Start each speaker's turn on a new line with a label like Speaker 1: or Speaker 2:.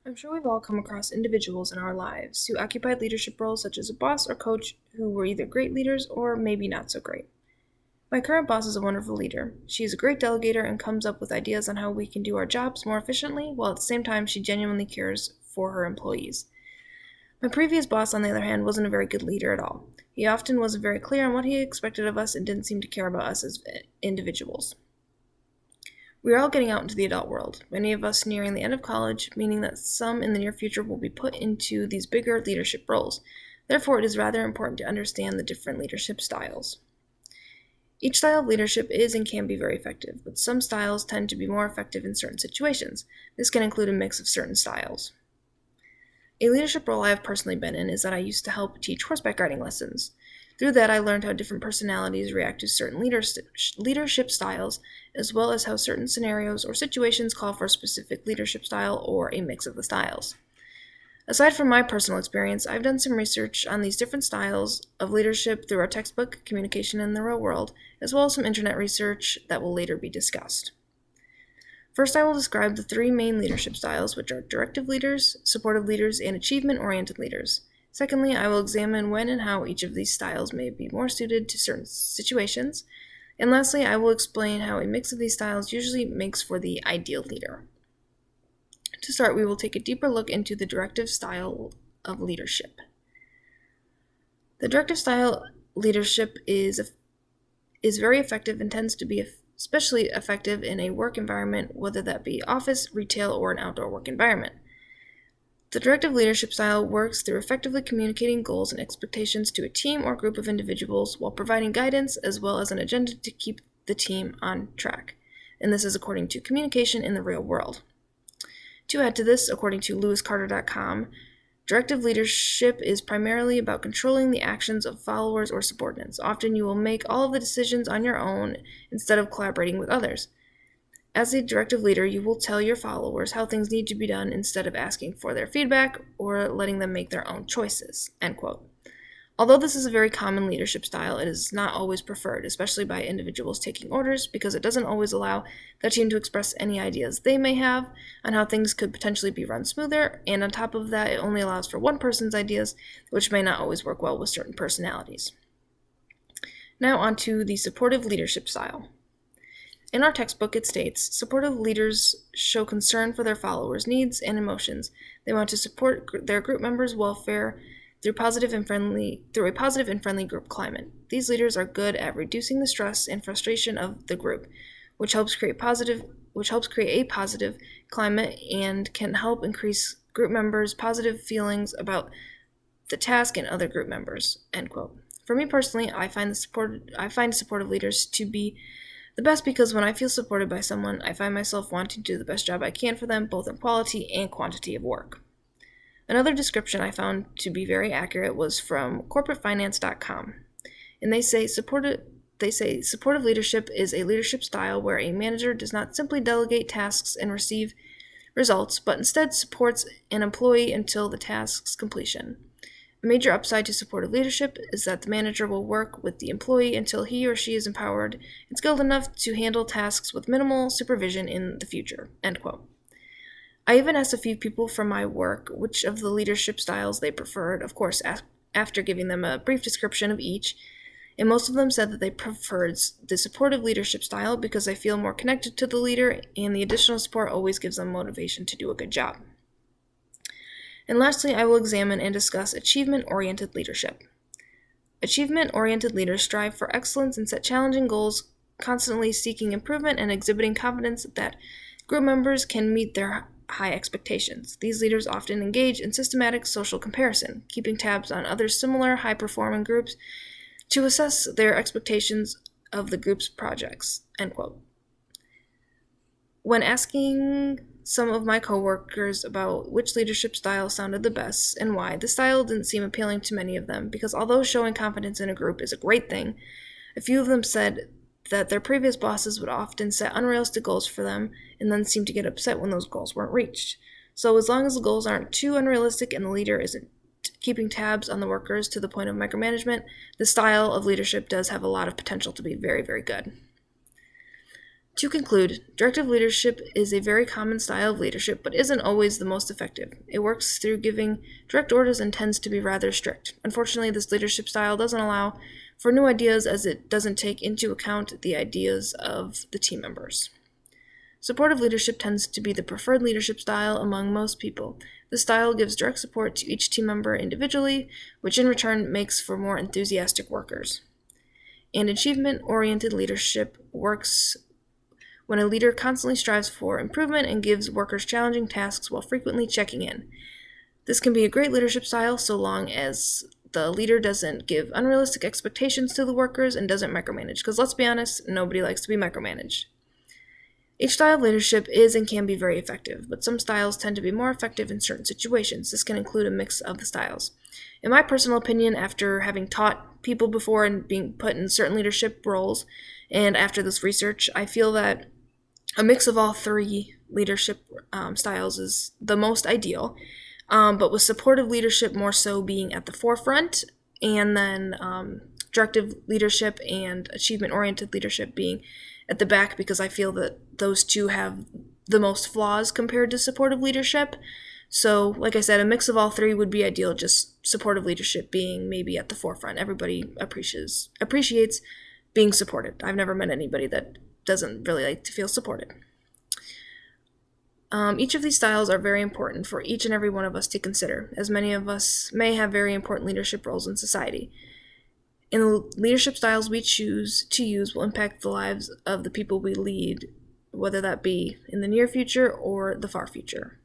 Speaker 1: I'm sure we've all come across individuals in our lives who occupied leadership roles such as a boss or coach who were either great leaders or maybe not so great. My current boss is a wonderful leader. She is a great delegator and comes up with ideas on how we can do our jobs more efficiently, while at the same time she genuinely cares for her employees. My previous boss, on the other hand, wasn't a very good leader at all. He often wasn't very clear on what he expected of us and didn't seem to care about us as individuals. We are all getting out into the adult world, many of us nearing the end of college, meaning that some in the near future will be put into these bigger leadership roles. Therefore, it is rather important to understand the different leadership styles. Each style of leadership is and can be very effective, but some styles tend to be more effective in certain situations. This can include a mix of certain styles. A leadership role I have personally been in is that I used to help teach horseback riding lessons. Through that, I learned how different personalities react to certain leadership styles, as well as how certain scenarios or situations call for a specific leadership style or a mix of the styles. Aside from my personal experience, I've done some research on these different styles of leadership through our textbook, Communication in the Real World, as well as some internet research that will later be discussed. First, I will describe the three main leadership styles, which are directive leaders, supportive leaders, and achievement-oriented leaders. Secondly, I will examine when and how each of these styles may be more suited to certain situations. And lastly, I will explain how a mix of these styles usually makes for the ideal leader. To start, we will take a deeper look into the directive style of leadership. The directive style leadership is very effective and tends to be especially effective in a work environment, whether that be office, retail, or an outdoor work environment. The directive leadership style works through effectively communicating goals and expectations to a team or group of individuals while providing guidance as well as an agenda to keep the team on track. And this is according to Communication in the Real World. To add to this, according to lewiscarter.com, directive leadership is primarily about controlling the actions of followers or subordinates. Often you will make all of the decisions on your own instead of collaborating with others. As a directive leader, you will tell your followers how things need to be done instead of asking for their feedback or letting them make their own choices. End quote. Although this is a very common leadership style, it is not always preferred, especially by individuals taking orders, because it doesn't always allow the team to express any ideas they may have on how things could potentially be run smoother, and on top of that, it only allows for one person's ideas, which may not always work well with certain personalities. Now on to the supportive leadership style. In our textbook, it states, supportive leaders show concern for their followers' needs and emotions. They want to support their group members' welfare through a positive and friendly group climate. These leaders are good at reducing the stress and frustration of the group, which helps create a positive climate and can help increase group members' positive feelings about the task and other group members. End quote. For me personally, I find supportive leaders to be the best because when I feel supported by someone, I find myself wanting to do the best job I can for them, both in quality and quantity of work. Another description I found to be very accurate was from corporatefinance.com. And they say supportive leadership is a leadership style where a manager does not simply delegate tasks and receive results, but instead supports an employee until the task's completion. A major upside to supportive leadership is that the manager will work with the employee until he or she is empowered and skilled enough to handle tasks with minimal supervision in the future. End quote. I even asked a few people from my work which of the leadership styles they preferred, of course, after giving them a brief description of each, and most of them said that they preferred the supportive leadership style because they feel more connected to the leader, and the additional support always gives them motivation to do a good job. And lastly, I will examine and discuss achievement-oriented leadership. Achievement-oriented leaders strive for excellence and set challenging goals, constantly seeking improvement and exhibiting confidence that group members can meet their high expectations. These leaders often engage in systematic social comparison, keeping tabs on other similar high-performing groups to assess their expectations of the group's projects. End quote. When asking some of my coworkers about which leadership style sounded the best and why, the style didn't seem appealing to many of them because although showing confidence in a group is a great thing, a few of them said that their previous bosses would often set unrealistic goals for them and then seem to get upset when those goals weren't reached. So as long as the goals aren't too unrealistic and the leader isn't keeping tabs on the workers to the point of micromanagement, the style of leadership does have a lot of potential to be very, very good. To conclude, directive leadership is a very common style of leadership, but isn't always the most effective. It works through giving direct orders and tends to be rather strict. Unfortunately, this leadership style doesn't allow for new ideas as it doesn't take into account the ideas of the team members. Supportive leadership tends to be the preferred leadership style among most people. This style gives direct support to each team member individually, which in return makes for more enthusiastic workers. And achievement-oriented leadership works when a leader constantly strives for improvement and gives workers challenging tasks while frequently checking in. This can be a great leadership style so long as the leader doesn't give unrealistic expectations to the workers and doesn't micromanage, because let's be honest, nobody likes to be micromanaged. Each style of leadership is and can be very effective, but some styles tend to be more effective in certain situations. This can include a mix of the styles. In my personal opinion, after having taught people before and being put in certain leadership roles, and after this research, I feel that a mix of all three leadership styles is the most ideal, but with supportive leadership more so being at the forefront, and then directive leadership and achievement-oriented leadership being at the back, because I feel that those two have the most flaws compared to supportive leadership. So, like I said, a mix of all three would be ideal, just supportive leadership being maybe at the forefront. Everybody appreciates being supported. I've never met anybody that doesn't really like to feel supported. Each of these styles are very important for each and every one of us to consider, as many of us may have very important leadership roles in society. And the leadership styles we choose to use will impact the lives of the people we lead, whether that be in the near future or the far future.